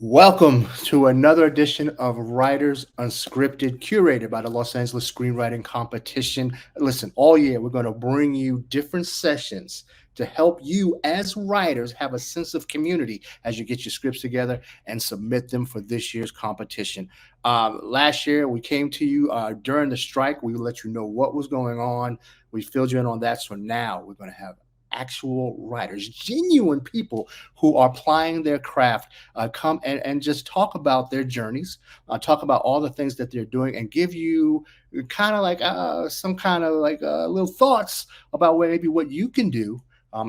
Welcome to another edition of Writers Unscripted, curated by the Los Angeles Screenwriting Competition. Listen, all year we're going to bring you different sessions to help you as writers have a sense of community as you get your scripts together and submit them for this year's competition. Last year we came to you during the strike. We let you know what was going on. We filled you in on that. So now we're going to have actual writers, genuine people who are applying their craft, come and just talk about their journeys, talk about all the things that they're doing, and give you kind of like some kind of like little thoughts about maybe what you can do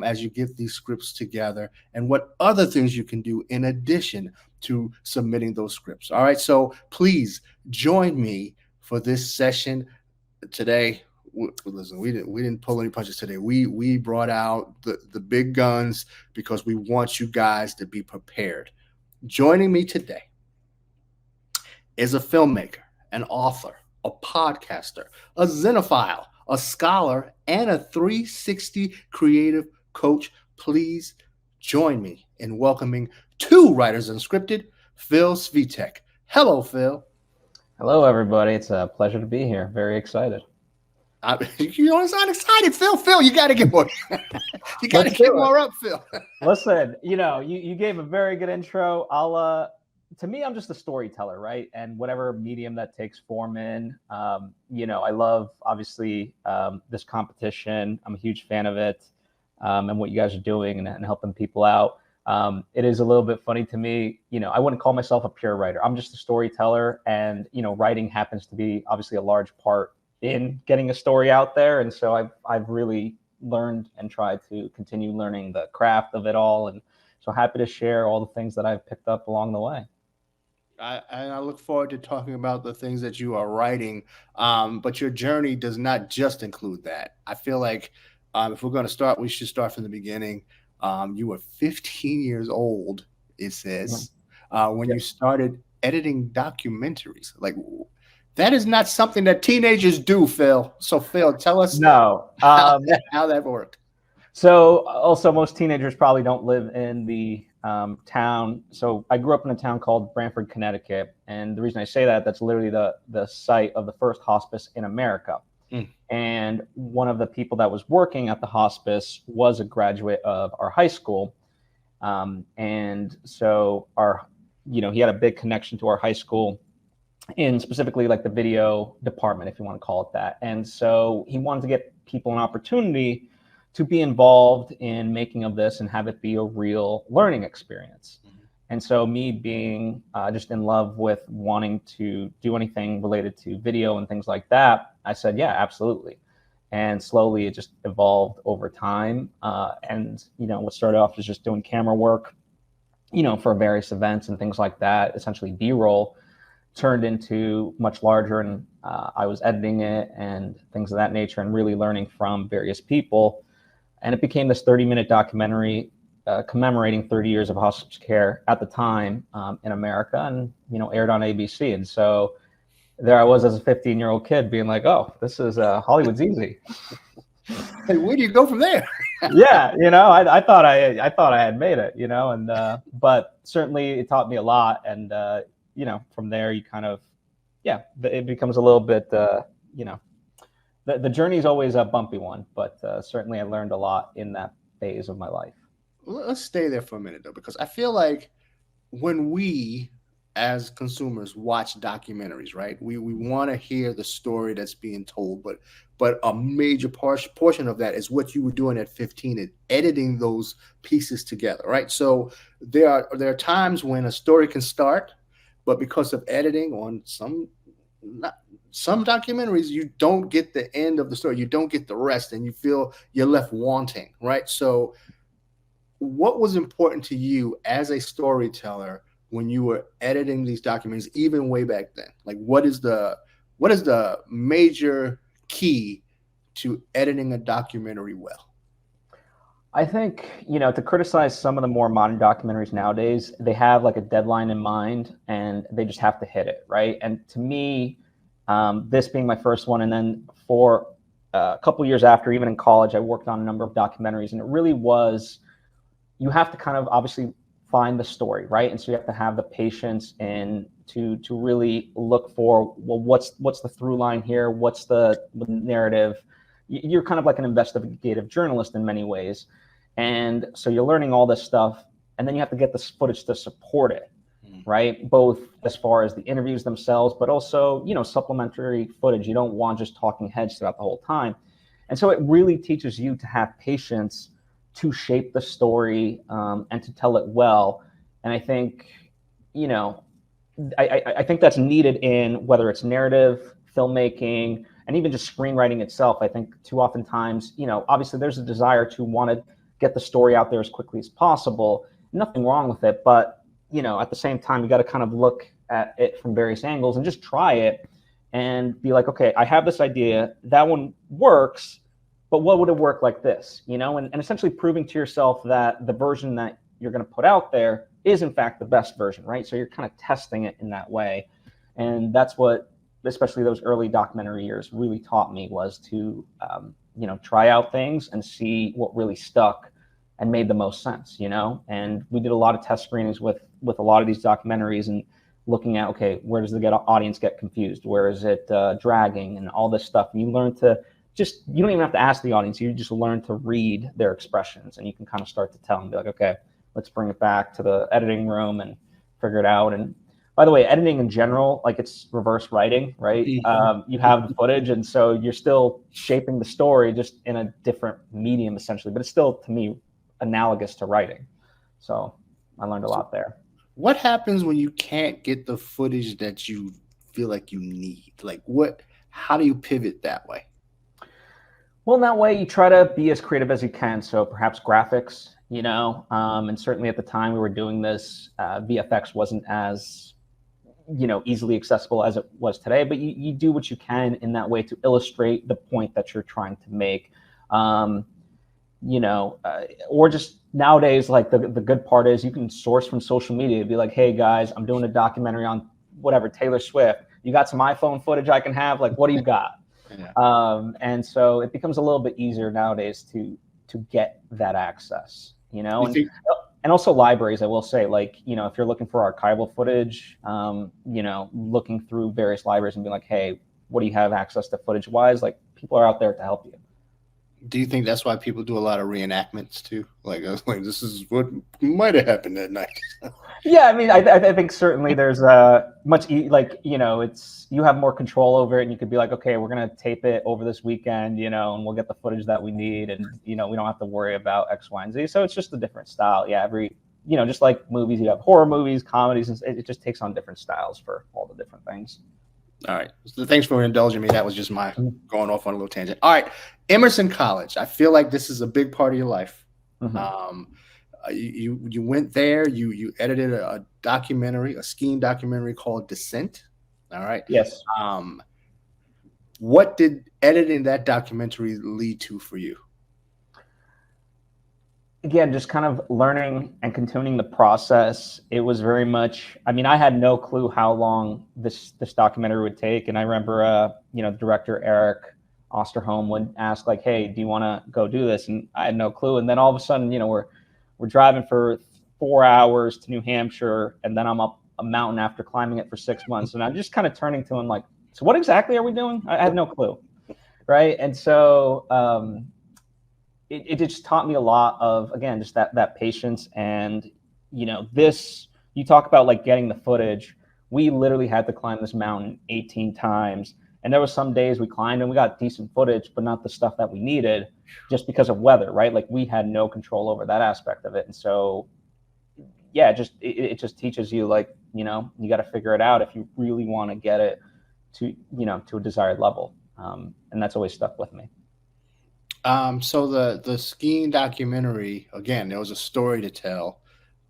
as you get these scripts together and what other things you can do in addition to submitting those scripts. All right, so please join me for this session today. Listen, we didn't pull any punches today. We brought out the big guns because we want you guys to be prepared. Joining me today is a filmmaker, an author, a podcaster, a xenophile, a scholar, and a 360 creative coach. Please join me in welcoming two writers unscripted, Phil Svitek. Hello, Phil. Hello, everybody. It's a pleasure to be here. Very excited. You don't sound excited, Phil. Phil, you got to get more. You got to get more up, Phil. Listen, you gave a very good intro. To me, I'm just a storyteller, right? And whatever medium that takes form in, I love obviously this competition. I'm a huge fan of it, and what you guys are doing and helping people out. It is a little bit funny to me. I wouldn't call myself a pure writer. I'm just a storyteller, and writing happens to be obviously a large part in getting a story out there. And so I've really learned and tried to continue learning the craft of it all. And so happy to share all the things that I've picked up along the way. I look forward to talking about the things that you are writing, but your journey does not just include that. I feel like if we're going to start, we should start from the beginning. You were 15 years old, it says, when you started editing documentaries. Like, that is not something that teenagers do, Phil. So, Phil, tell us how that worked. So, also, most teenagers probably don't live in the town. So, I grew up in a town called Branford, Connecticut. And the reason I say that, that's literally the site of the first hospice in America. And one of the people that was working at the hospice was a graduate of our high school. And so, he had a big connection to our high school, in specifically like the video department, if you want to call it that. And so he wanted to get people an opportunity to be involved in making of this and have it be a real learning experience. And so me being just in love with wanting to do anything related to video and things like that, I said, yeah, absolutely. And slowly it just evolved over time. And what started off as just doing camera work, for various events and things like that, essentially B-roll, turned into much larger, and I was editing it and things of that nature and really learning from various people. And it became this 30-minute documentary commemorating 30 years of hospice care at the time in America, and aired on ABC. And so there I was as a 15-year-old kid being like, oh, this is Hollywood's easy. Hey, where do you go from there? Yeah, I thought I had made it, and but certainly it taught me a lot. And from there you kind of, it becomes a little bit, the journey is always a bumpy one, but certainly I learned a lot in that phase of my life. Let's stay there for a minute, though, because I feel like when we as consumers watch documentaries, right, we want to hear the story that's being told, but a major portion of that is what you were doing at 15 and editing those pieces together, right? So there are times when a story can start, but because of editing on some documentaries, you don't get the end of the story. You don't get the rest, and you feel you're left wanting, right? So what was important to you as a storyteller when you were editing these documentaries, even way back then? Like, what is the major key to editing a documentary well? I think, to criticize some of the more modern documentaries nowadays, they have like a deadline in mind and they just have to hit it, right? And to me, this being my first one, and then for a couple years after, even in college, I worked on a number of documentaries, and it really was, you have to kind of obviously find the story, right? And so you have to have the patience and to really look for, well, what's the through line here? What's the narrative? You're kind of like an investigative journalist in many ways. And so you're learning all this stuff, and then you have to get this footage to support it, right? Both as far as the interviews themselves, but also, you know, supplementary footage. You don't want just talking heads throughout the whole time. And so it really teaches you to have patience to shape the story and to tell it well. And I think, you know, I think that's needed in whether it's narrative, filmmaking, and even just screenwriting itself. I think too often times, you know, obviously there's a desire to want to get the story out there as quickly as possible. Nothing wrong with it, but, you know, at the same time, you got to kind of look at it from various angles and just try it and be like, okay, I have this idea, that one works, but what would it work like this? You know, and essentially proving to yourself that the version that you're going to put out there is in fact the best version, right? So you're kind of testing it in that way. And that's what, especially those early documentary years, really taught me, was to, you know, try out things and see what really stuck and made the most sense, you know? And we did a lot of test screenings with a lot of these documentaries and looking at, okay, where does the audience get confused? Where is it dragging and all this stuff? And you learn to just, you don't even have to ask the audience, you just learn to read their expressions, and you can kind of start to tell and be like, okay, let's bring it back to the editing room and figure it out. And by the way, editing in general, like, it's reverse writing, right? You have the footage, and so you're still shaping the story just in a different medium, essentially, but it's still, to me, analogous to writing. So I learned a lot there. What happens when you can't get the footage that you feel like you need? Like, how do you pivot that way? Well, in that way, you try to be as creative as you can. So perhaps graphics, you know, and certainly at the time we were doing this, VFX wasn't as, you know, easily accessible as it was today, but you do what you can in that way to illustrate the point that you're trying to make. You know, or just nowadays, like, the good part is you can source from social media. Be like, hey guys, I'm doing a documentary on whatever, Taylor Swift. You got some iPhone footage I can have? Like, what do you got? Yeah. And so it becomes a little bit easier nowadays to get that access, you know. And also libraries, I will say, like, you know, if you're looking for archival footage, you know, looking through various libraries and being like, hey, what do you have access to footage wise? Like, people are out there to help you. Do you think that's why people do a lot of reenactments too? Like, this is what might have happened that night. Yeah, I mean, I think certainly there's like, you know, it's, you have more control over it, and you could be like, okay, we're gonna tape it over this weekend, you know, and we'll get the footage that we need, and, you know, we don't have to worry about X, Y, and Z. So it's just a different style. Yeah, you know, just like movies, you have horror movies, comedies, and it just takes on different styles for all the different things. All right. So thanks for indulging me. That was just my going off on a little tangent. All right. Emerson College. I feel like this is a big part of your life. You went there. You edited a documentary, a skiing documentary called Descent. All right. Yes. What did editing that documentary lead to for you? Again, just kind of learning and continuing the process. It was very much, I mean, I had no clue how long this documentary would take. And I remember, you know, director Eric Osterholm would ask, like, hey, do you want to go do this? And I had no clue. And then all of a sudden, you know, we're driving for 4 hours to New Hampshire, and then I'm up a mountain after climbing it for 6 months. And I'm just kind of turning to him like, so what exactly are we doing? I had no clue. Right. And so, it just taught me a lot of, again, just that patience. And, you know, you talk about like getting the footage. We literally had to climb this mountain 18 times. And there were some days we climbed and we got decent footage, but not the stuff that we needed just because of weather, right? Like, we had no control over that aspect of it. And so, yeah, it just teaches you, like, you know, you got to figure it out if you really want to get it to, you know, to a desired level. And that's always stuck with me. So the skiing documentary, again, there was a story to tell,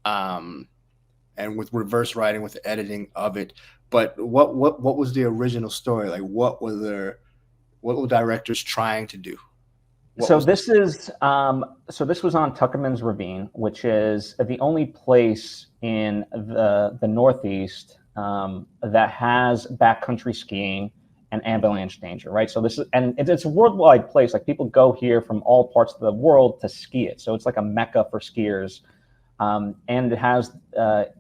and with reverse writing, with the editing of it. But what was the original story? Like, what were directors trying to do? This was on Tuckerman's Ravine, which is the only place in the Northeast that has backcountry skiing and avalanche danger, right? So it's a worldwide place. Like, people go here from all parts of the world to ski it. So it's like a mecca for skiers. And it has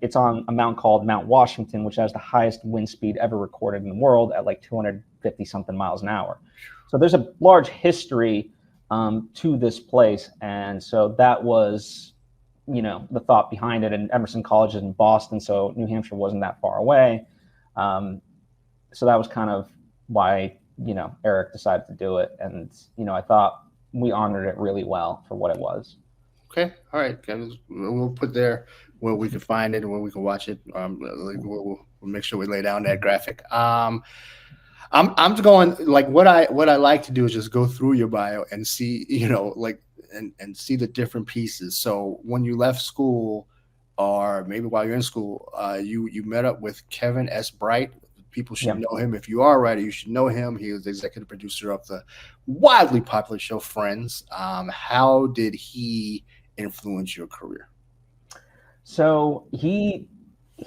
it's on a mountain called Mount Washington, which has the highest wind speed ever recorded in the world at like 250 something miles an hour. So there's a large history to this place, and so that was, you know, the thought behind it. And Emerson College is in Boston, so New Hampshire wasn't that far away. So that was kind of why, you know, Eric decided to do it, and you know, I thought we honored it really well for what it was. Okay, all right, Kevin. We'll put there where we can find it and where we can watch it. We'll make sure we lay down that graphic. I'm just going, like, what I like to do is just go through your bio and see, you know, like, and see the different pieces. So when you left school, or maybe while you're in school, you met up with Kevin S. Bright. People should know him. If you are a writer, you should know him. He was the executive producer of the wildly popular show Friends. How did he influence your career? So he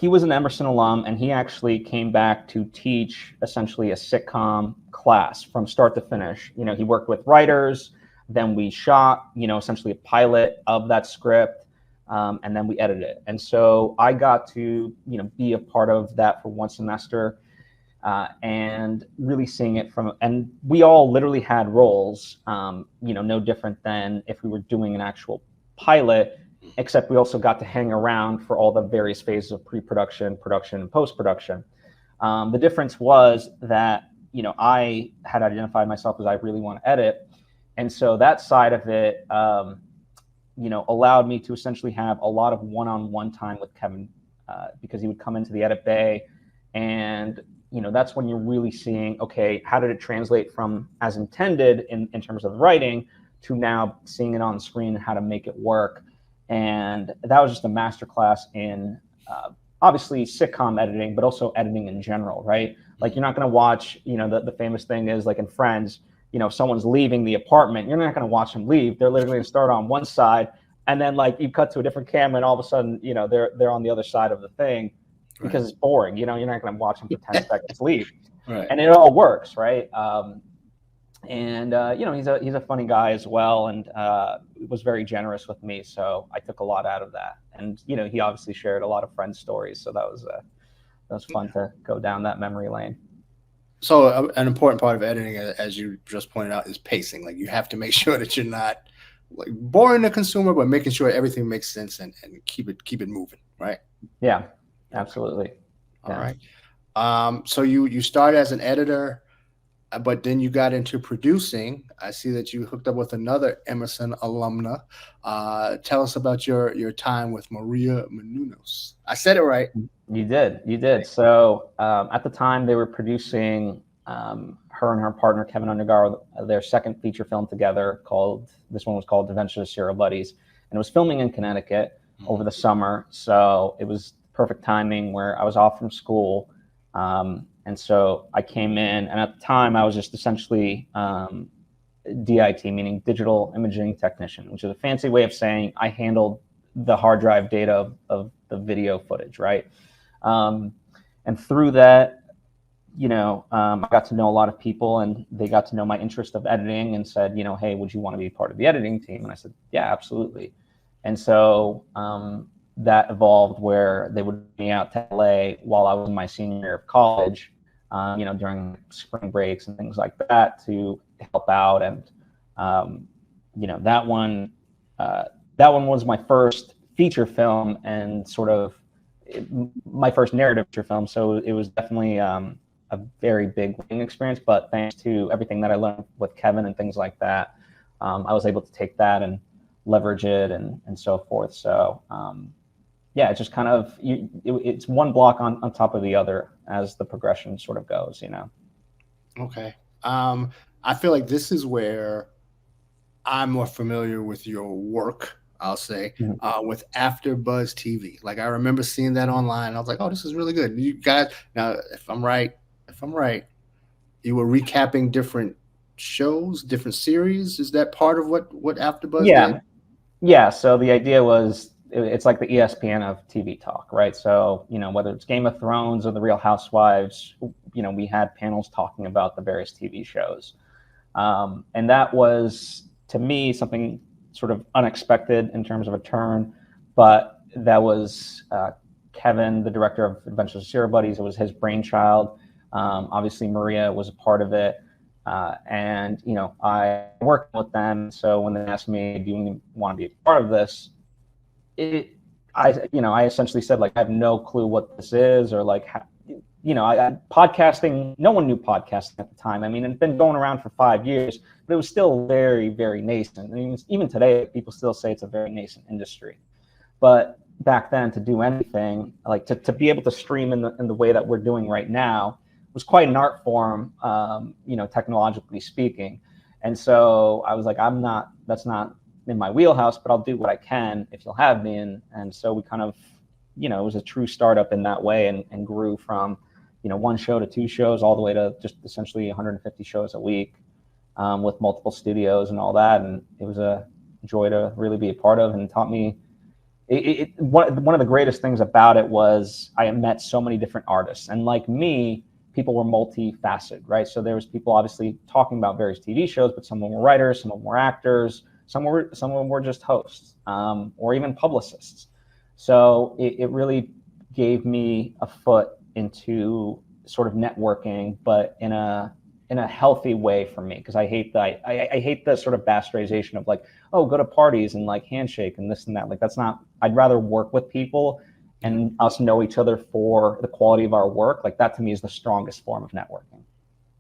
was an Emerson alum, and he actually came back to teach essentially a sitcom class from start to finish. You know, he worked with writers, then we shot, you know, essentially a pilot of that script, and then we edited it. And so I got to, you know, be a part of that for one semester. And really seeing it from, and we all literally had roles, you know, no different than if we were doing an actual pilot, except we also got to hang around for all the various phases of pre-production, production, and post-production. The difference was that, you know, I had identified myself as I really want to edit. And so that side of it, you know, allowed me to essentially have a lot of one-on-one time with Kevin, because he would come into the edit bay, and you know, that's when you're really seeing, okay, how did it translate from as intended in terms of the writing to now seeing it on screen and how to make it work. And that was just a masterclass in obviously sitcom editing, but also editing in general, right? Like, you're not going to watch, you know, the famous thing is like in Friends, you know, if someone's leaving the apartment, you're not going to watch them leave. They're literally going to start on one side, and then like you cut to a different camera, and all of a sudden, you know, they're on the other side of the thing. Because it's boring, you know, you're not going to watch them for 10 seconds leave. Right. And it all works, right? You know, he's a funny guy as well, and was very generous with me, so I took a lot out of that. And you know, he obviously shared a lot of Friends stories, so that was fun to go down that memory lane. So an important part of editing, as you just pointed out, is pacing. Like, you have to make sure that you're not like boring the consumer, but making sure everything makes sense and keep it moving, right? Yeah. Absolutely. All right. So you started as an editor, but then you got into producing. I see that you hooked up with another Emerson alumna. Tell us about your time with Maria Menounos. I said it right. You did. So at the time, they were producing, her and her partner Keven Undergaro, their second feature film together. This one was called Adventures of Serial Buddies, and it was filming in Connecticut over the summer. So it was perfect timing where I was off from school. And so I came in, and at the time I was just essentially DIT, meaning digital imaging technician, which is a fancy way of saying I handled the hard drive data of the video footage, right? And through that, you know, I got to know a lot of people, and they got to know my interest of editing and said, you know, hey, would you want to be part of the editing team? And I said, yeah, absolutely. And so that evolved where they would bring me out to LA while I was in my senior year of college, you know, during spring breaks and things like that, to help out. And, you know, that one was my first feature film, and sort of my first narrative feature film. So it was definitely a very big learning experience, but thanks to everything that I learned with Kevin and things like that, I was able to take that and leverage it and so forth. So, yeah, it's just kind of, it's one block on top of the other as the progression sort of goes, you know? Okay. I feel like this is where I'm more familiar with your work, I'll say, with AfterBuzz TV. Like, I remember seeing that online. I was like, oh, this is really good. You guys, now, if I'm right, you were recapping different shows, different series. Is that part of what AfterBuzz did? Yeah. So the idea was, it's like the ESPN of TV talk, right? So, you know, whether it's Game of Thrones or The Real Housewives, you know, we had panels talking about the various TV shows. And that was, to me, something sort of unexpected in terms of a turn, but that was Keven, the director of Adventures of Serial Buddies. It was his brainchild. Obviously, Maria was a part of it. And, you know, I worked with them. So when they asked me, do you want to be a part of this? I essentially said, like, I have no clue what this is, or like, you know, podcasting, no one knew podcasting at the time. I mean, it's been going around for 5 years, but it was still very, very nascent. I mean, even today, people still say it's a very nascent industry. But back then, to do anything, like to be able to stream in the way that we're doing right now, was quite an art form, you know, technologically speaking. And so I was like, that's not in my wheelhouse, but I'll do what I can if you'll have me. And so we kind of, you know, it was a true startup in that way, and grew from, you know, 1 show to 2 shows, all the way to just essentially 150 shows a week, with multiple studios and all that. And it was a joy to really be a part of, and taught me one of the greatest things about it was I met so many different artists, and like me, people were multifaceted, right? So there was people obviously talking about various TV shows, but some of them were writers, some of them were actors, some of them were just hosts, or even publicists. So it really gave me a foot into sort of networking, but in a healthy way for me, because I hate the sort of bastardization of like, oh, go to parties and like handshake and this and that. Like, that's not. I'd rather work with people and us know each other for the quality of our work. Like, that to me is the strongest form of networking.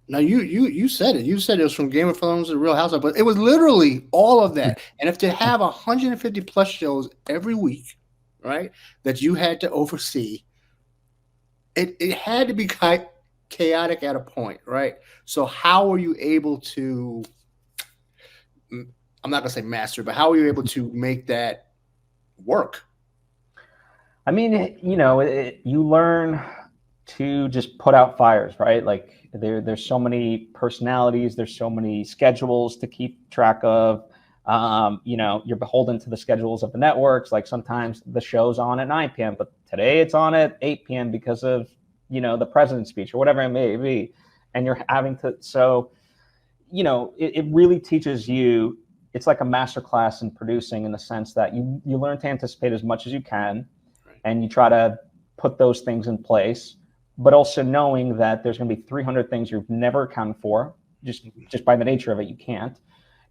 Now you said it. You said it was from Game of Thrones to Real Housewives, but it was literally all of that. And if to have 150 plus shows every week, right, that you had to oversee, it had to be chaotic at a point, right? So how were you able to? I'm not gonna say master, but how were you able to make that work? I mean, you know, you learn to just put out fires, right? Like, there's so many personalities, there's so many schedules to keep track of. You know, you're beholden to the schedules of the networks. Like, sometimes the show's on at 9 p.m., but today it's on at 8 p.m. because of, you know, the president's speech or whatever it may be. And you're having to, so, you know, it really teaches you, it's like a master class in producing, in the sense that you learn to anticipate as much as you can, and you try to put those things in place, but also knowing that there's going to be 300 things you've never accounted for, just by the nature of it, you can't.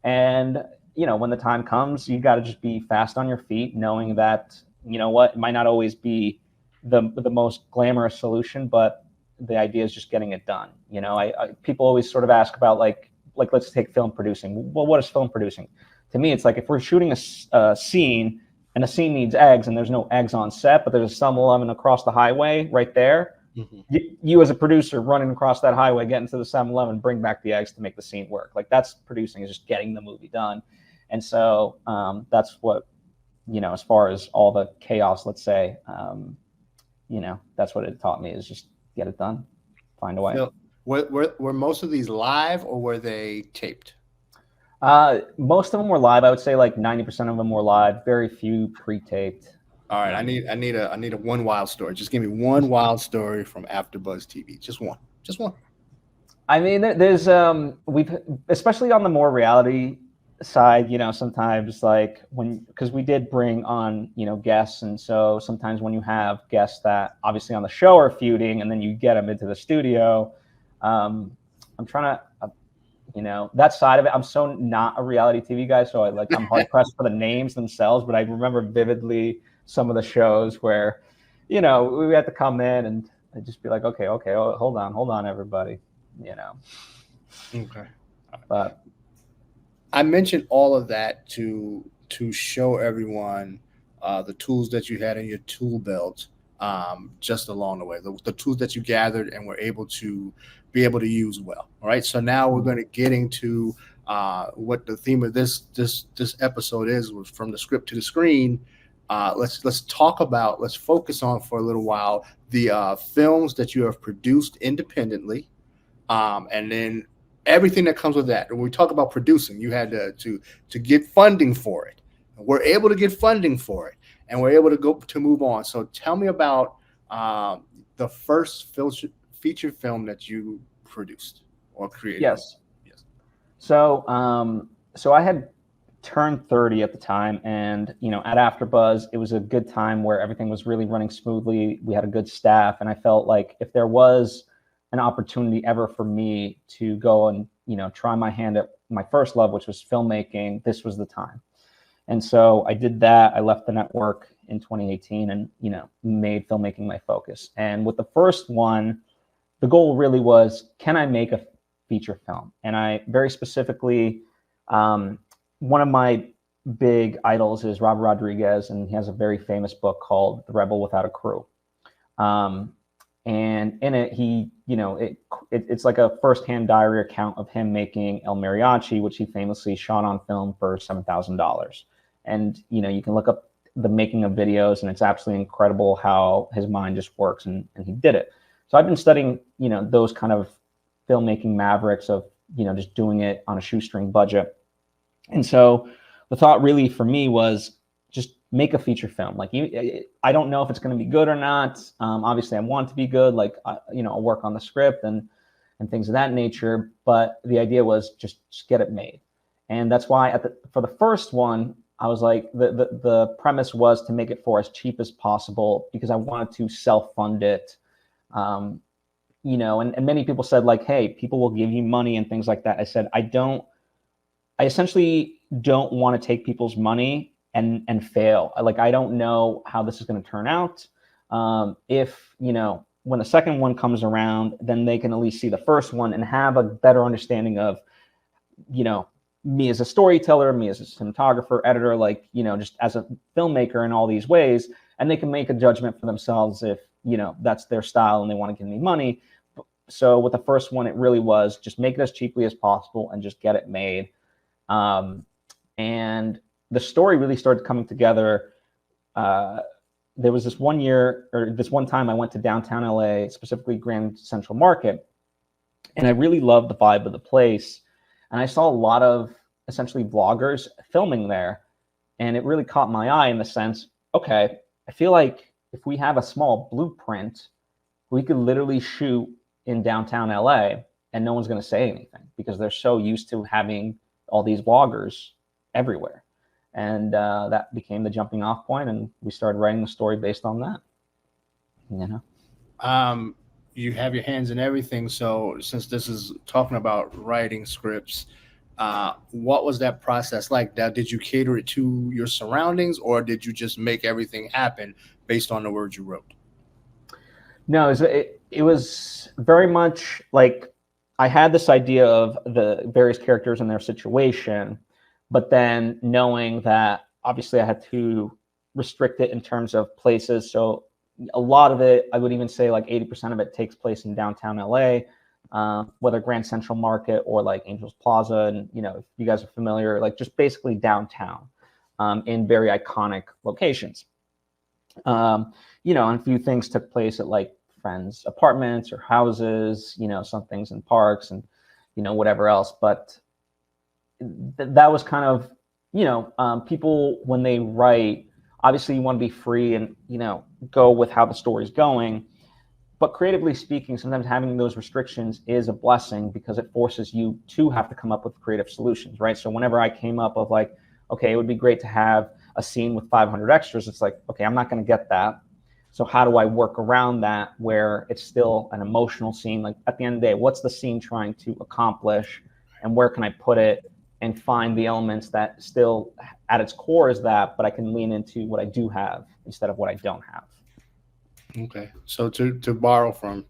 And, you know, when the time comes, you got to just be fast on your feet, knowing that, you know what, it might not always be the most glamorous solution, but the idea is just getting it done. You know, people always sort of ask about like let's take film producing. Well, what is film producing? To me, it's like, if we're shooting a scene, and the scene needs eggs, and there's no eggs on set, but there's a 7-Eleven across the highway right there. Mm-hmm. You as a producer running across that highway, getting to the 7-Eleven, bring back the eggs to make the scene work. Like, that's producing, is just getting the movie done. And so that's what, you know, as far as all the chaos, let's say, you know, that's what it taught me, is just get it done, find a way. So, were most of these live, or were they taped? Most of them were live. I would say like 90% of them were live. Very few pre-taped. All right, I need a one wild story. Just give me one wild story from AfterBuzz TV. Just one. I mean, there's we've, especially on the more reality side, you know, sometimes like because we did bring on, you know, guests, and so sometimes when you have guests that obviously on the show are feuding, and then you get them into the studio, I'm trying to. You know, that side of it, I'm so not a reality TV guy, so I'm hard pressed for the names themselves, but I remember vividly some of the shows where, you know, we had to come in and I'd just be like, okay, hold on, everybody, you know. Okay. But I mentioned all of that to show everyone the tools that you had in your tool belt, just along the way, the tools that you gathered and were able to use well. All right. So now we're going to get into what the theme of this episode was from the script to the screen. Let's focus on for a little while the films that you have produced independently, and then everything that comes with that. When we talk about producing, you had to get funding for it. We're able to get funding for it, and we're able to move on. So tell me about the first feature film that you produced or created. Yes. So I had turned 30 at the time, and at AfterBuzz, it was a good time where everything was really running smoothly. We had a good staff, and I felt like if there was an opportunity ever for me to go and try my hand at my first love, which was filmmaking, this was the time. And so I did that. I left the network in 2018 and made filmmaking my focus. And with the first one, the goal really was, can I make a feature film? And I very specifically, one of my big idols is Robert Rodriguez, and he has a very famous book called The Rebel Without a Crew. And in it, it's like a firsthand diary account of him making El Mariachi, which he famously shot on film for $7,000. And, you can look up the making of videos, and it's absolutely incredible how his mind just works, and he did it. So I've been studying, those kind of filmmaking mavericks of, just doing it on a shoestring budget. And so the thought really for me was just make a feature film. Like, I don't know if it's going to be good or not. Obviously I want it to be good. Like, I'll work on the script and things of that nature. But the idea was just get it made. And that's why for the first one, I was like, the premise was to make it for as cheap as possible, because I wanted to self-fund it. And many people said, like, hey, people will give you money and things like that. I said, I essentially don't want to take people's money and fail. I don't know how this is going to turn out. If, when the second one comes around, then they can at least see the first one and have a better understanding of, me as a storyteller, me as a cinematographer, editor, just as a filmmaker in all these ways. And they can make a judgment for themselves if, that's their style and they want to give me money. So with the first one, it really was just make it as cheaply as possible and just get it made. And the story really started coming together. There was this one time I went to downtown LA, specifically Grand Central Market, and I really loved the vibe of the place. And I saw a lot of essentially vloggers filming there. And it really caught my eye in the sense, okay, I feel like if we have a small blueprint, we could literally shoot in downtown LA and no one's going to say anything because they're so used to having all these vloggers everywhere. And that became the jumping off point, and we started writing the story based on that. You have your hands in everything. So since this is talking about writing scripts, what was that process like? Did you cater it to your surroundings, or did you just make everything happen based on the words you wrote? No, it was very much like I had this idea of the various characters and their situation, but then knowing that obviously I had to restrict it in terms of places. So a lot of it, I would even say like 80% of it takes place in downtown LA, whether Grand Central Market or like Angels Plaza. And, if you guys are familiar, like just basically downtown in very iconic locations. And a few things took place at like friends' apartments or houses, some things in parks and, whatever else. But that was kind of, people when they write, obviously you want to be free and, go with how the story's going. But creatively speaking, sometimes having those restrictions is a blessing because it forces you to have to come up with creative solutions, right? So whenever I came up with like, okay, it would be great to have a scene with 500 extras, it's like, okay, I'm not going to get that. So how do I work around that where it's still an emotional scene? Like at the end of the day, what's the scene trying to accomplish and where can I put it and find the elements that still at its core is that, but I can lean into what I do have instead of what I don't have. Okay. So to borrow from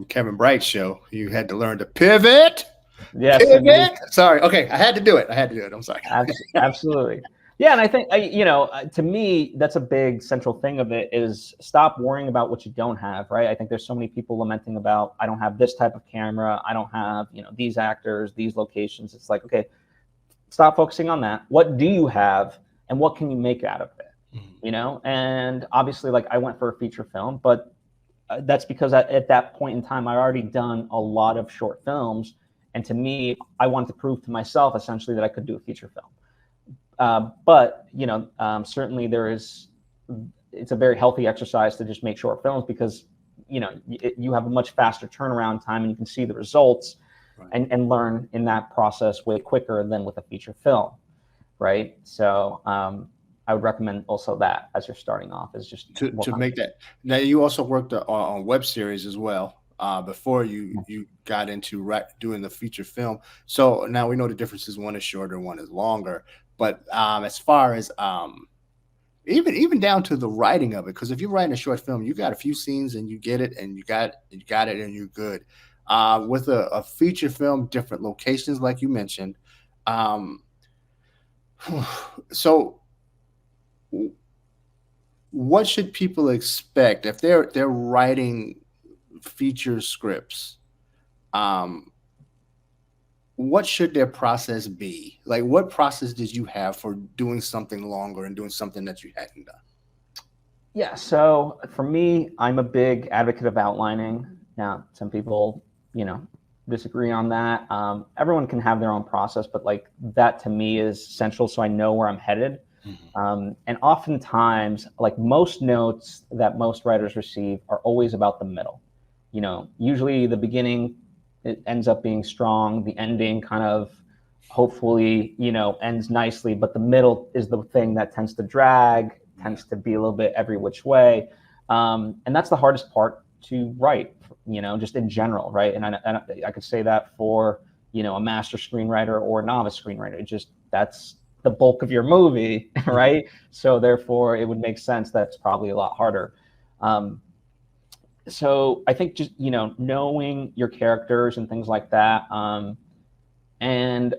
Kevin Bright's show, you had to learn to pivot. Yes. Pivot. Sorry. Okay. I had to do it. I'm sorry. Absolutely. Yeah. And I think, to me, that's a big central thing of it is stop worrying about what you don't have, right? I think there's so many people lamenting about, I don't have this type of camera. I don't have, these actors, these locations. It's like, okay, stop focusing on that. What do you have and what can you make out of it? And obviously like I went for a feature film, but that's because at that point in time, I'd already done a lot of short films. And to me, I wanted to prove to myself essentially that I could do a feature film. But certainly it's a very healthy exercise to just make short films because, you have a much faster turnaround time and you can see the results and learn in that process way quicker than with a feature film. right? So I would recommend also that as you're starting off, is just to make that. Now you also worked on web series as well before you got into doing the feature film. So now we know the differences. One is shorter, one is longer. But as far as even down to the writing of it, because if you're writing a short film, you got a few scenes and you get it, and you got it, and you're good. With a feature film, different locations, like you mentioned. Um, so what should people expect if they're writing feature scripts? Um, what should their process be? Like, what process did you have for doing something longer and doing something that you hadn't done? Yeah, so for me, I'm a big advocate of outlining. Now, some people, disagree on that. Everyone can have their own process, but like that to me is essential, so I know where I'm headed. And oftentimes, like most notes that most writers receive are always about the middle. Usually the beginning, it ends up being strong. The ending kind of hopefully, ends nicely, but the middle is the thing that tends to drag, tends to be a little bit every which way. And that's the hardest part to write, just in general, right? And I could say that for, a master screenwriter or a novice screenwriter. That's the bulk of your movie, right? So therefore, it would make sense that's probably a lot harder. So I think just, knowing your characters and things like that. And,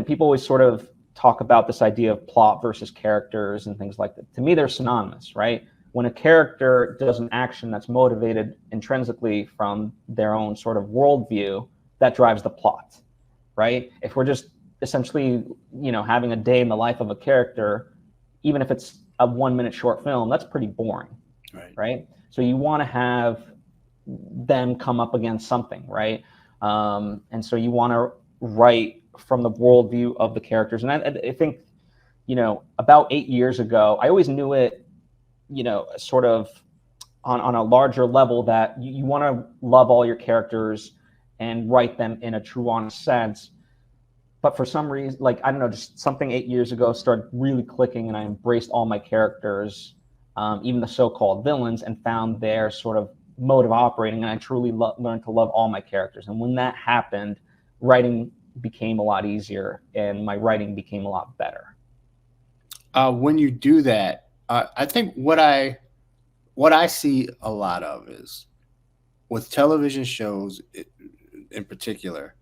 people always sort of talk about this idea of plot versus characters and things like that. To me, they're synonymous, right? When a character does an action that's motivated intrinsically from their own sort of worldview, that drives the plot, right? If we're just essentially, having a day in the life of a character, even if it's a 1-minute short film, that's pretty boring, right? So you want to have them come up against something, right? And so you want to write from the worldview of the characters. And I think, about 8 years ago, I always knew it, sort of on a larger level, that you want to love all your characters and write them in a true, honest sense. But for some reason, like, I don't know, just something 8 years ago started really clicking, and I embraced all my characters, even the so-called villains, and found their sort of mode of operating. And I truly learned to love all my characters. And when that happened, writing became a lot easier and my writing became a lot better. When you do that, I think what I see a lot of is with television shows in particular,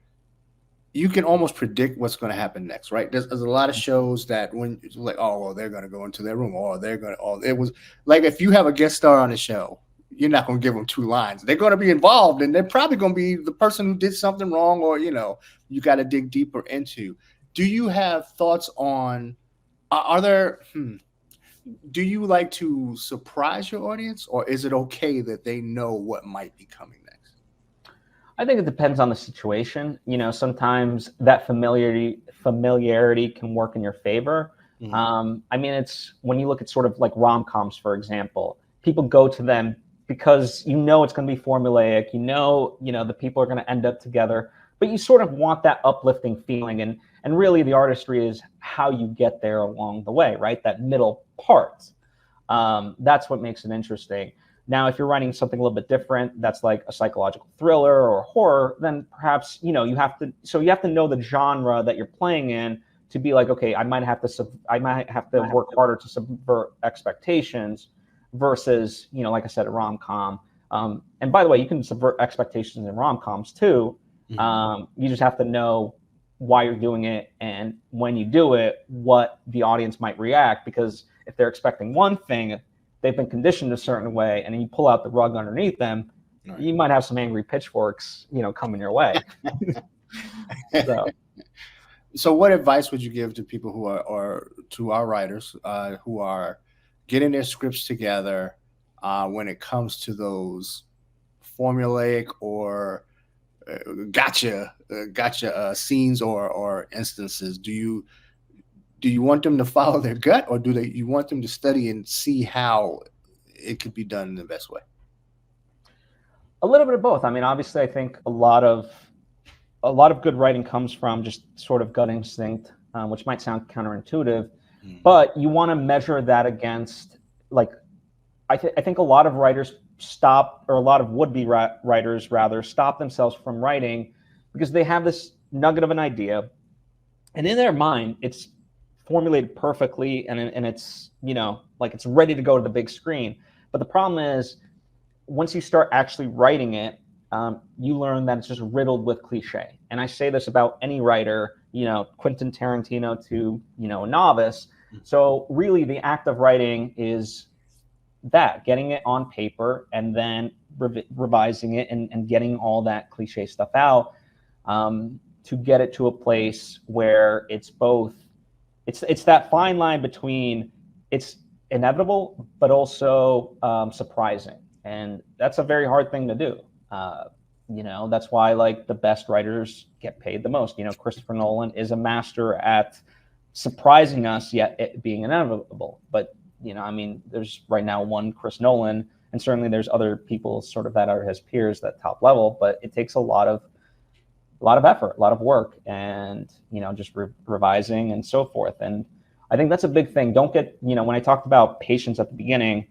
you can almost predict what's going to happen next, right? There's a lot of shows that when it's like, oh, well, they're going to go into their room, or they're going to, oh, it was like, if you have a guest star on the show, you're not going to give them 2 lines. They're going to be involved, and they're probably going to be the person who did something wrong, or, you got to dig deeper into. Do you have thoughts on, are there, do you like to surprise your audience, or is it okay that they know what might be coming next? I think it depends on the situation. Sometimes that familiarity can work in your favor. I mean, it's when you look at sort of like rom-coms, for example, people go to them because it's going to be formulaic. The people are going to end up together, but you sort of want that uplifting feeling, and really the artistry is how you get there along the way, right? That middle part. That's what makes it interesting. Now, if you're writing something a little bit different, that's like a psychological thriller or horror, then perhaps, you have to know the genre that you're playing in to be like, okay, I might have to work harder to subvert expectations versus, like I said, a rom-com. And by the way, you can subvert expectations in rom-coms too. You just have to know why you're doing it, and when you do it, what the audience might react, because if they're expecting one thing, they've been conditioned a certain way, and then you pull out the rug underneath them, you might have some angry pitchforks, coming your way. So what advice would you give to people who are to our writers who are getting their scripts together when it comes to those formulaic or gotcha scenes or instances? Do you want them to follow their gut, or you want them to study and see how it could be done in the best way? A little bit of both. I mean, obviously, I think a lot of good writing comes from just sort of gut instinct, which might sound counterintuitive, but you want to measure that against, like, I think a lot of writers stop, or a lot of would-be writers rather, stop themselves from writing because they have this nugget of an idea, and in their mind, it's formulated perfectly, and it's, you know, like it's ready to go to the big screen. But the problem is, once you start actually writing it, you learn that it's just riddled with cliche. And I say this about any writer, you know, Quentin Tarantino to, you know, a novice. So really, the act of writing is that, getting it on paper and then revising it and getting all that cliche stuff out, to get it to a place where it's both, it's that fine line between it's inevitable but also surprising, and that's a very hard thing to do. You know, that's why, like, the best writers get paid the most. You know, Christopher Nolan is a master at surprising us, yet it being inevitable. But, you know, I mean, there's right now one Chris Nolan, and certainly there's other people sort of that are his peers at top level, but it takes a lot of effort, a lot of work, and, you know, just revising and so forth. And I think that's a big thing. Don't get, you know, when I talked about patience at the beginning,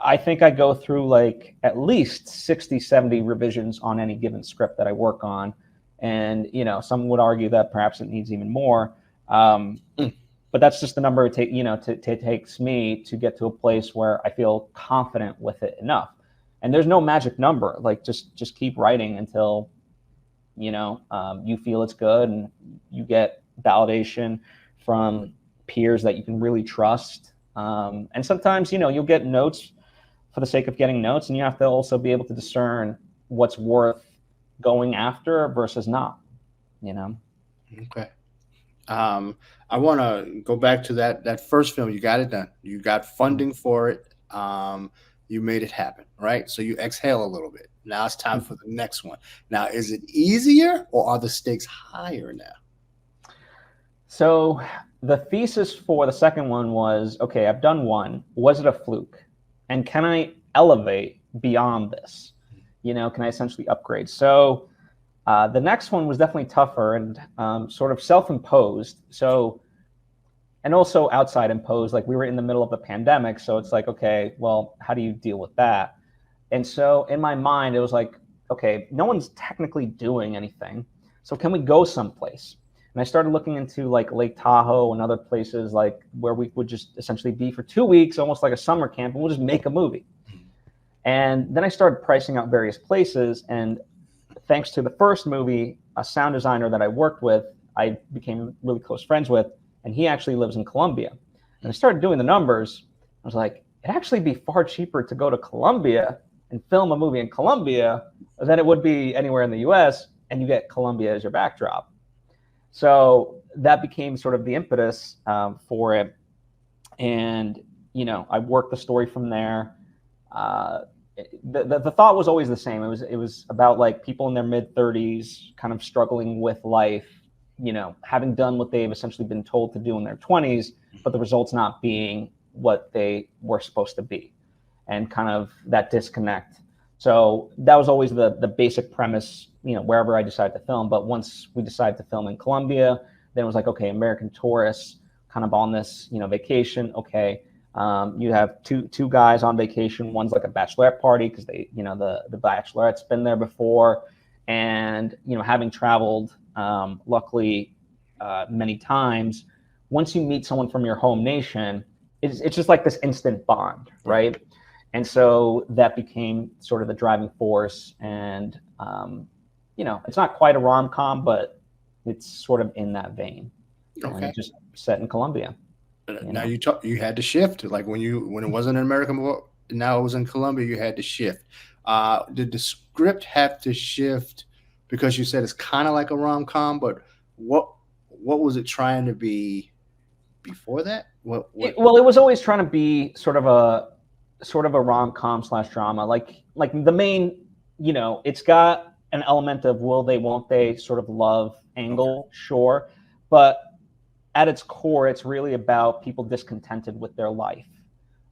I think I go through like at least 60, 70 revisions on any given script that I work on. And, you know, some would argue that perhaps it needs even more. But that's just the number it takes me to get to a place where I feel confident with it enough. And there's no magic number. Like, just keep writing until, you know, you feel it's good, and you get validation from peers that you can really trust. And sometimes, you know, you'll get notes for the sake of getting notes, and you have to also be able to discern what's worth going after versus not, you know? Okay. I want to go back to that first film. You got it done. You got funding for it. You made it happen, right? So you exhale a little bit. Now it's time for the next one. Now, is it easier, or are the stakes higher now? So the thesis for the second one was, okay, I've done one. Was it a fluke? And can I elevate beyond this? You know, can I essentially upgrade? So the next one was definitely tougher and sort of self-imposed. So, and also outside imposed, like we were in the middle of the pandemic. So it's like, okay, well, how do you deal with that? And so in my mind, it was like, okay, no one's technically doing anything. So can we go someplace? And I started looking into like Lake Tahoe and other places like where we would just essentially be for 2 weeks, almost like a summer camp, and we'll just make a movie. And then I started pricing out various places. And thanks to the first movie, a sound designer that I worked with, I became really close friends with, and he actually lives in Colombia. And I started doing the numbers. I was like, it'd actually be far cheaper to go to Colombia and film a movie in Colombia than it would be anywhere in the US, and you get Colombia as your backdrop. So that became sort of the impetus for it. And, you know, I worked the story from there. The thought was always the same. It was about like people in their mid-30s kind of struggling with life, you know, having done what they've essentially been told to do in their 20s, but the results not being what they were supposed to be, and kind of that disconnect. So that was always the basic premise, you know, wherever I decided to film. But once we decided to film in Colombia, then it was like, okay, American tourists kind of on this, you know, vacation. Okay, you have two guys on vacation. One's like a bachelorette party because they, you know, the bachelorette's been there before, and, you know, having traveled luckily many times, once you meet someone from your home nation, it's just like this instant bond, right? And so that became sort of the driving force. And, you know, it's not quite a rom-com, but it's sort of in that vein. Okay. And just set in Colombia. Now you had to shift, like when it wasn't in America, now it was in Colombia, you had to shift. Did the script have to shift because you said it's kind of like a rom-com, but what was it trying to be before that? Well, it was always trying to be sort of a rom-com / drama. Like the main, you know, it's got an element of will they, won't they sort of love angle, sure. But at its core, it's really about people discontented with their life,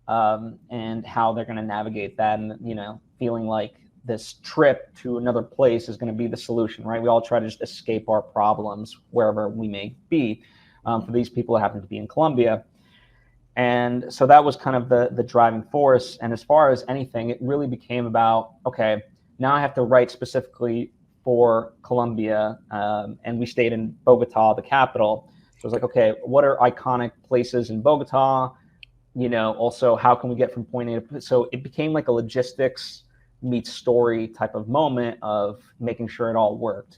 and how they're going to navigate that, and, you know, feeling like this trip to another place is going to be the solution, right? We all try to just escape our problems wherever we may be. For these people that happen to be in Colombia. And so that was kind of the driving force. And as far as anything, it really became about, okay, now I have to write specifically for Colombia. And we stayed in Bogota, the capital. So it was like, okay, what are iconic places in Bogota? You know, also, how can we get from point A to... So it became like a logistics meets story type of moment of making sure it all worked.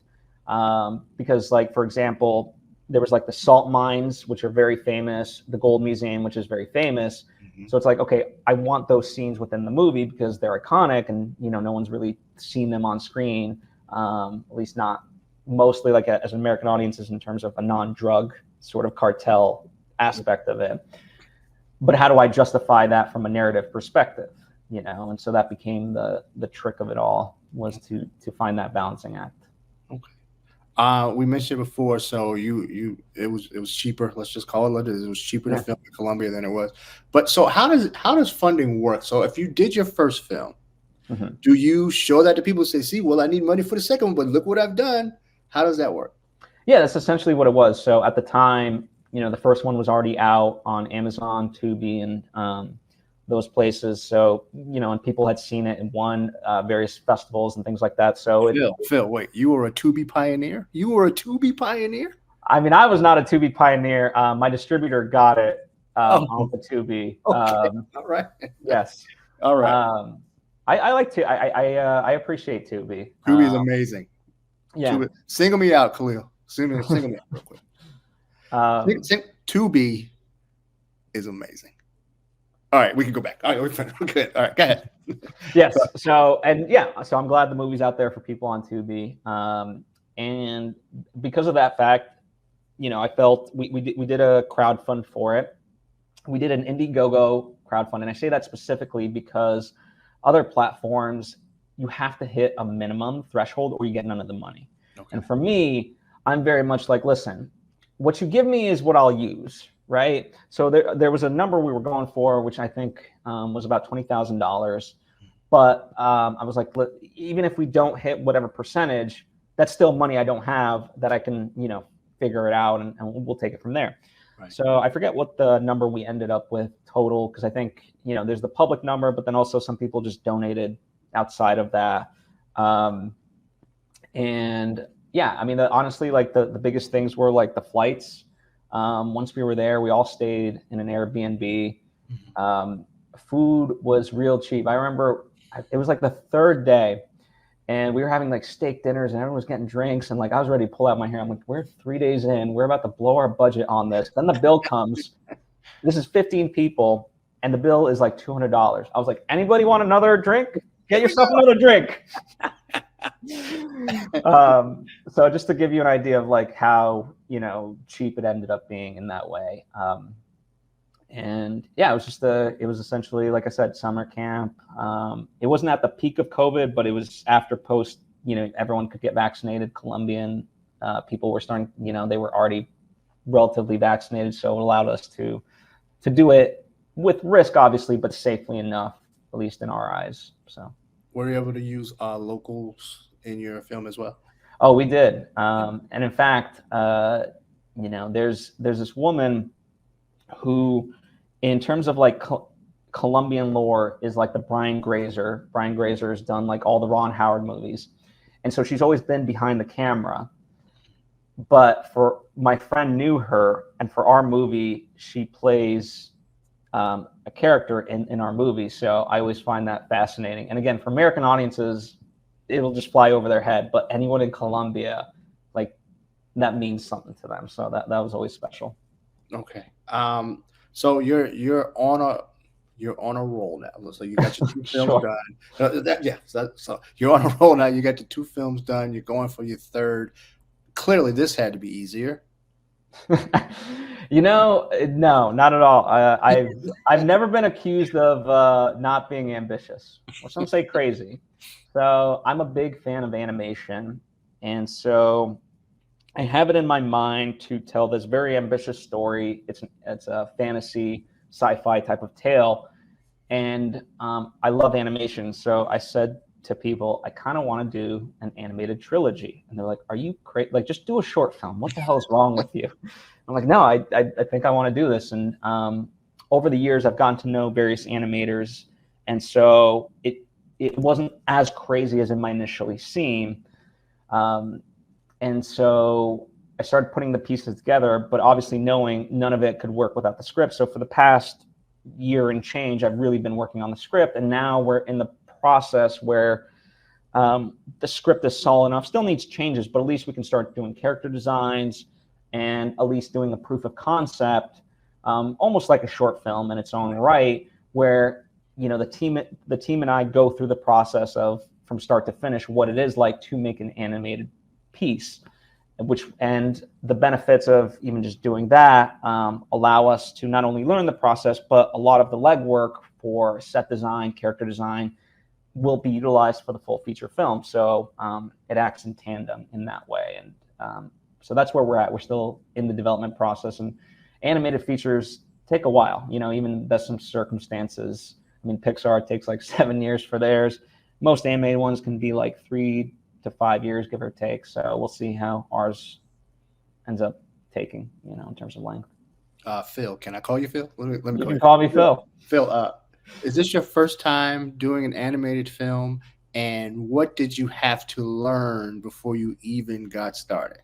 Because, like, for example, there was like the salt mines, which are very famous, the gold museum, which is very famous. So it's like, okay, I want those scenes within the movie because they're iconic, and, you know, no one's really seen them on screen, at least not mostly like as American audiences in terms of a non-drug sort of cartel aspect of it. But how do I justify that from a narrative perspective, you know? And so that became the trick of it all, was to find that balancing act. Okay. We mentioned before, so it was cheaper. Let's just call it what it is. It was cheaper to film in Colombia than it was. But so how does funding work? So if you did your first film, do you show that to people and say, see, well, I need money for the second one, but look what I've done? How does that work? Yeah, that's essentially what it was. So at the time, you know, the first one was already out on Amazon, Tubi, and those places. So, you know, and people had seen it and won various festivals and things like that. So Phil, wait, you were a Tubi pioneer? You were a Tubi pioneer? I mean, I was not a Tubi pioneer. My distributor got it on the Tubi. Okay. All right. Yes. All right. I like to. I appreciate Tubi. Tubi is amazing. Yeah. Tubi. Single me out, Khalil. Single me out real quick. Tubi is amazing. All right, we can go back. All right, we're good. All right, go ahead. Yes. So I'm glad the movie's out there for people on Tubi. And because of that fact, you know, I felt we did a crowdfund for it. We did an Indiegogo crowdfund, and I say that specifically because other platforms, you have to hit a minimum threshold or you get none of the money. Okay. And for me, I'm very much like, listen, what you give me is what I'll use, right? So there was a number we were going for, which I think was about $20,000. But I was like, look, even if we don't hit whatever percentage, that's still money I don't have that I can, you know, figure it out, and we'll take it from there. Right. So I forget what the number we ended up with total, because I think, you know, there's the public number, but then also some people just donated outside of that. And yeah, I mean, honestly, like the biggest things were like the flights. Once we were there, we all stayed in an Airbnb. Food was real cheap. I remember it was like the third day, and we were having like steak dinners, and everyone was getting drinks, and like I was ready to pull out my hair. I'm like, we're 3 days in, we're about to blow our budget on this. Then the bill comes. This is 15 people, and the bill is like $200. I was like, anybody want another drink? Get yourself another drink. So just to give you an idea of like how, you know, cheap it ended up being in that way. And yeah, it was essentially, like I said, summer camp. It wasn't at the peak of COVID, but it was after post, you know, everyone could get vaccinated. Colombian people were starting, you know, they were already relatively vaccinated. So it allowed us to do it with risk, obviously, but safely enough, at least in our eyes. So were you able to use locals in your film as well? Oh, we did. And in fact, you know, there's this woman who, in terms of like Colombian lore, is like the Brian Grazer. Brian Grazer has done like all the Ron Howard movies. And so she's always been behind the camera. But for my friend knew her, and for our movie, she plays a character in our movie. So I always find that fascinating. And again, for American audiences, it'll just fly over their head. But anyone in Colombia, like, that means something to them. So that was always special. Okay. So you're on a roll now. So you got your 2 films done. So you're on a roll now. You got your 2 films done. You're going for your 3rd. Clearly, this had to be easier. You know, no, not at all. I've never been accused of not being ambitious, or some say crazy. So I'm a big fan of animation, and so I have it in my mind to tell this very ambitious story. It's a fantasy, sci-fi type of tale, and I love animation. So I said to people, I kind of want to do an animated trilogy. And they're like, are you crazy? Like, just do a short film. What the hell is wrong with you? I'm like, no, I think I want to do this. And over the years, I've gotten to know various animators. And so it wasn't as crazy as it might initially seem. And so I started putting the pieces together, but obviously knowing none of it could work without the script. So for the past year and change, I've really been working on the script. And now we're in the process where the script is solid enough, still needs changes, but at least we can start doing character designs and at least doing a proof of concept, almost like a short film in its own right, where, you know, the team and I go through the process of, from start to finish, what it is like to make an animated piece, and the benefits of even just doing that allow us to not only learn the process, but a lot of the legwork for set design, character design will be utilized for the full feature film. So it acts in tandem in that way. And so that's where we're at. We're still in the development process, and animated features take a while, you know, even best some circumstances. I mean, Pixar takes like 7 years for theirs. Most animated ones can be like 3 to 5 years, give or take. So we'll see how ours ends up taking, you know, in terms of length. Phil, can I call you Phil? Let me you can call me Phil. Phil, is this your first time doing an animated film? And what did you have to learn before you even got started?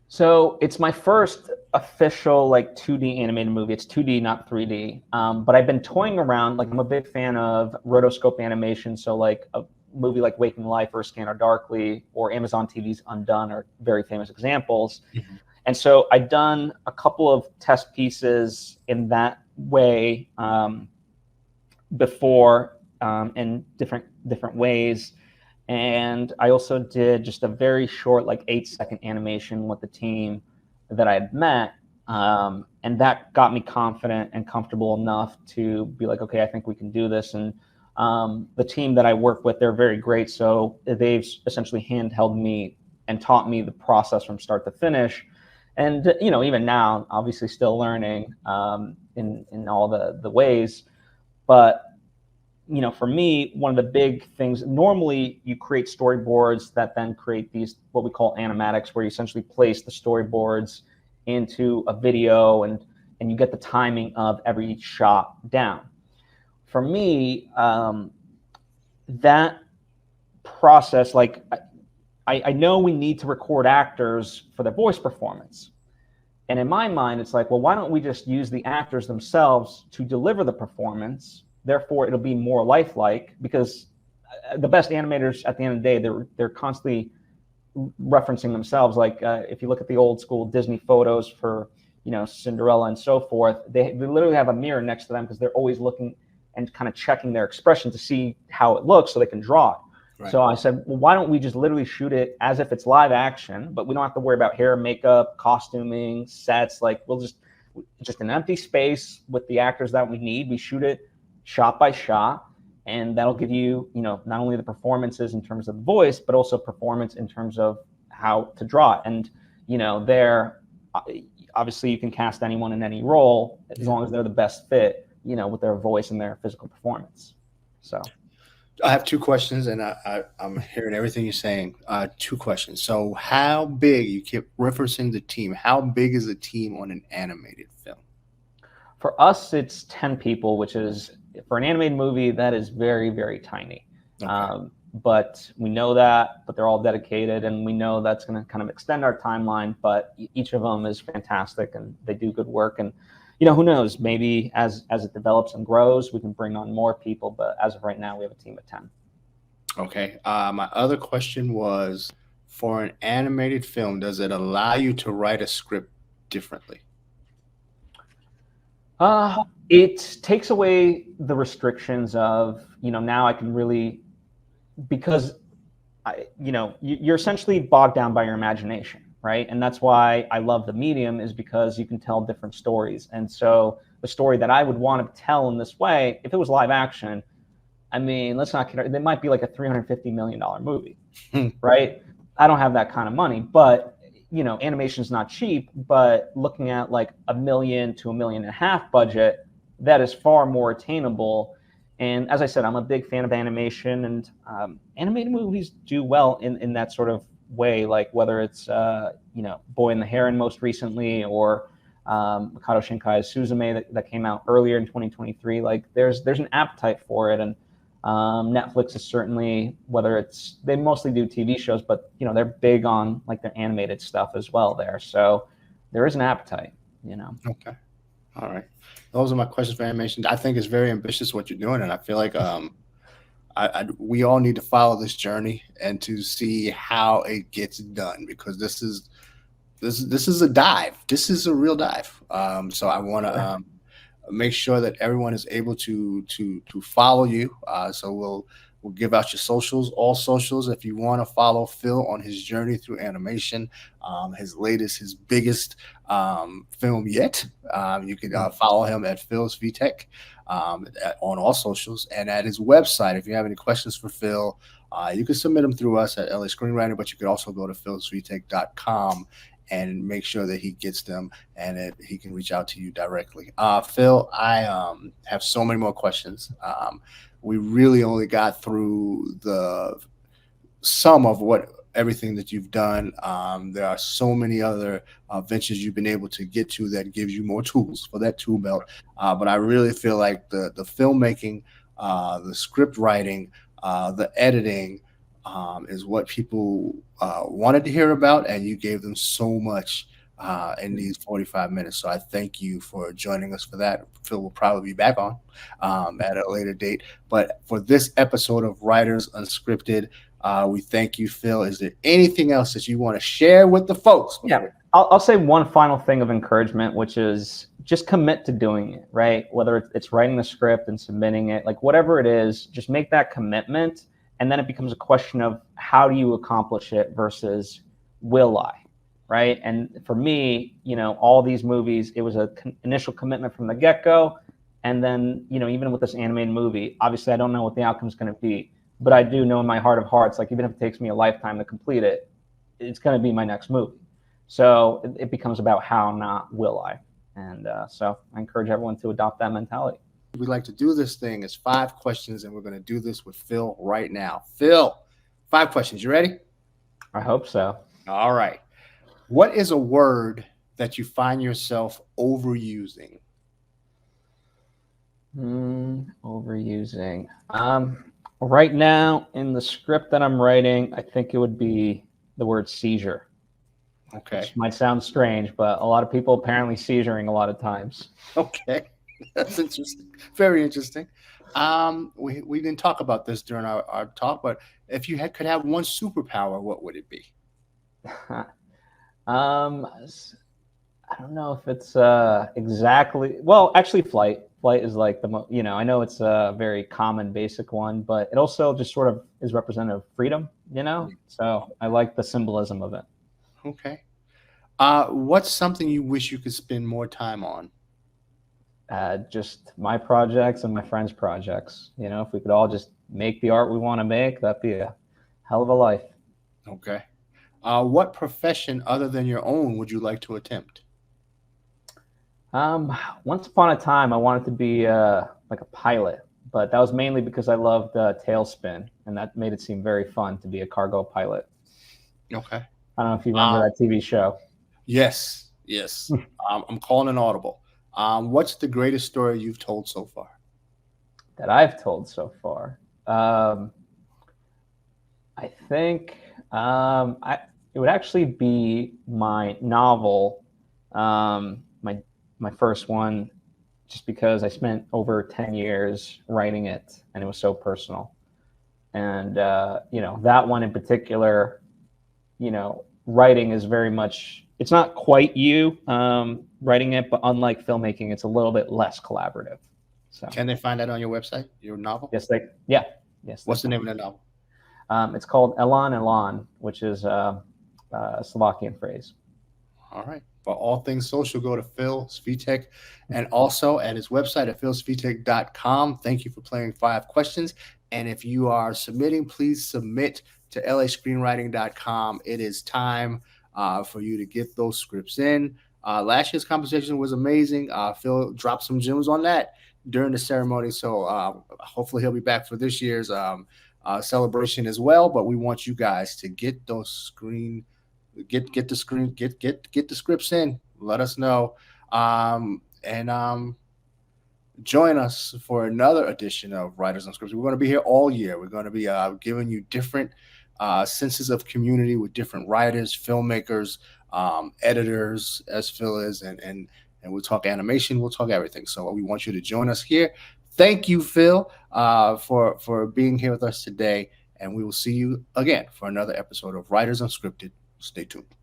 So it's my first official like 2D animated movie. It's 2D, not 3D. But I've been toying around. Like, I'm a big fan of rotoscope animation. So like a movie like Waking Life or Scanner Darkly or Amazon TV's Undone are very famous examples. Mm-hmm. And so I've done a couple of test pieces in that way before in different ways. And I also did just a very short, like 8-second animation with the team that I had met. And that got me confident and comfortable enough to be like, okay, I think we can do this. And the team that I work with, they're very great. So they've essentially handheld me and taught me the process from start to finish. And, you know, even now, obviously still learning in all the ways. But you know, for me, one of the big things, normally you create storyboards that then create these, what we call animatics, where you essentially place the storyboards into a video and you get the timing of every shot down. For me, that process, like I know we need to record actors for their voice performance. And in my mind, it's like, well, why don't we just use the actors themselves to deliver the performance? Therefore, it'll be more lifelike, because the best animators at the end of the day, they're constantly referencing themselves. Like if you look at the old school Disney photos for, you know, Cinderella and so forth, they literally have a mirror next to them because they're always looking and kind of checking their expression to see how it looks so they can draw it. Right. So I said, well, why don't we just literally shoot it as if it's live action, but we don't have to worry about hair, makeup, costuming, sets. Like, we'll just an empty space with the actors that we need. We shoot it shot by shot, and that'll give you, you know, not only the performances in terms of the voice, but also performance in terms of how to draw it. And, you know, obviously you can cast anyone in any role as long as they're the best fit, you know, with their voice and their physical performance. So I have 2 questions, and I'm hearing everything you're saying. 2 questions. So how big, you keep referencing the team, how big is the team on an animated film? For us, it's 10 people, which is, for an animated movie, that is very, very tiny. Okay. But we know that, but they're all dedicated, and we know that's going to kind of extend our timeline, but each of them is fantastic and they do good work. And, you know, who knows, maybe as it develops and grows, we can bring on more people, but as of right now, we have a team of 10. Okay. My other question was, for an animated film, does it allow you to write a script differently? It takes away the restrictions of, you know, now I can really, because you know, you're essentially bogged down by your imagination, right? And that's why I love the medium, is because you can tell different stories. And so the story that I would want to tell in this way, if it was live action, I mean, let's not kid, it might be like a $350 million movie, right? I don't have that kind of money, but you know, animation is not cheap, but looking at like $1 million to $1.5 million budget, that is far more attainable. And as I said, I'm a big fan of animation, and animated movies do well in that sort of way, like whether it's Boy and the Heron most recently, or Makoto Shinkai's Suzume that came out earlier in 2023. Like there's an appetite for it, and Netflix is certainly, whether it's, they mostly do TV shows, but they're big on like their animated stuff as well there. So there is an appetite. Okay. All right. Those are my questions for animation. I think it's very ambitious what you're doing, and I feel like we all need to follow this journey and to see how it gets done, because this is a dive. This is a real dive. So I want to make sure that everyone is able to follow you. So we'll give out your socials, all socials. If you want to follow Phil on his journey through animation, his biggest film yet, you can follow him at Phil Svitek on all socials, and at his website. If you have any questions for Phil, you can submit them through us at LA Screenwriting, but you could also go to philsvitek.com and make sure that he gets them, and that he can reach out to you directly. Phil, I have so many more questions. We really only got through some of everything that you've done. There are so many other ventures you've been able to get to that gives you more tools for that tool belt. But I really feel like the filmmaking, the script writing, the editing is what people wanted to hear about, and you gave them so much in these 45 minutes. So I thank you for joining us for that. Phil will probably be back on at a later date. But for this episode of Writers Unscripted, we thank you, Phil. Is there anything else that you want to share with the folks? Yeah, I'll say one final thing of encouragement, which is just commit to doing it, right? Whether it's writing the script and submitting it, like whatever it is, just make that commitment. And then it becomes a question of how do you accomplish it versus will I, right? And for me, all these movies, it was an initial commitment from the get-go. And then, even with this animated movie, obviously I don't know what the outcome is going to be, but I do know in my heart of hearts, like even if it takes me a lifetime to complete it, it's going to be my next movie. So it becomes about how, not will I. And so I encourage everyone to adopt that mentality. We like to do this thing as 5 questions, and we're going to do this with Phil right now. Phil, 5 questions. You ready? I hope so. All right. What is a word that you find yourself overusing? Overusing. Right now in the script that I'm writing, I think it would be the word seizure. Okay. Which might sound strange, but a lot of people apparently seizuring a lot of times. Okay. That's interesting. Very interesting. We didn't talk about this during our talk, but if you could have one superpower, what would it be? I don't know if it's exactly. Well, actually, flight. Flight is like the most. I know it's a very common, basic one, but it also just sort of is representative of freedom. So I like the symbolism of it. Okay. What's something you wish you could spend more time on? Just my projects and my friends' projects. If we could all just make the art we want to make, that'd be a hell of a life. Okay. What profession other than your own would you like to attempt? Once upon a time, I wanted to be like a pilot, but that was mainly because I loved Tailspin, and that made it seem very fun to be a cargo pilot. Okay. I don't know if you remember that TV show. Yes. I'm calling an audible. What's the greatest story you've told so far? That I've told so far? I think it would actually be my novel, my first one, just because I spent over 10 years writing it, and it was so personal. And that one in particular, writing is very much, it's not quite you writing it, but unlike filmmaking, it's a little bit less collaborative. So can they find that on your website, your novel? Yes. What's the name of the novel? It's called Elan, which is a Slovakian phrase. All right. For all things social, go to Phil Svitek, and also at his website at philsvitek.com. Thank you for playing 5 questions. And if you are submitting, please submit to lascreenwriting.com. It is time for you to get those scripts in. Last year's conversation was amazing. Phil dropped some gems on that. during the ceremony. So hopefully he'll be back for this year's celebration as well. But we want you guys to get those get the scripts in. Let us know, and join us for another edition of Writers Unscripted. We're going to be here all year. We're going to be giving you different senses of community with different writers, filmmakers, editors, as Phil is, and we'll talk animation. We'll talk everything. So we want you to join us here. Thank you, Phil, for being here with us today, and we will see you again for another episode of Writers Unscripted. Stay tuned.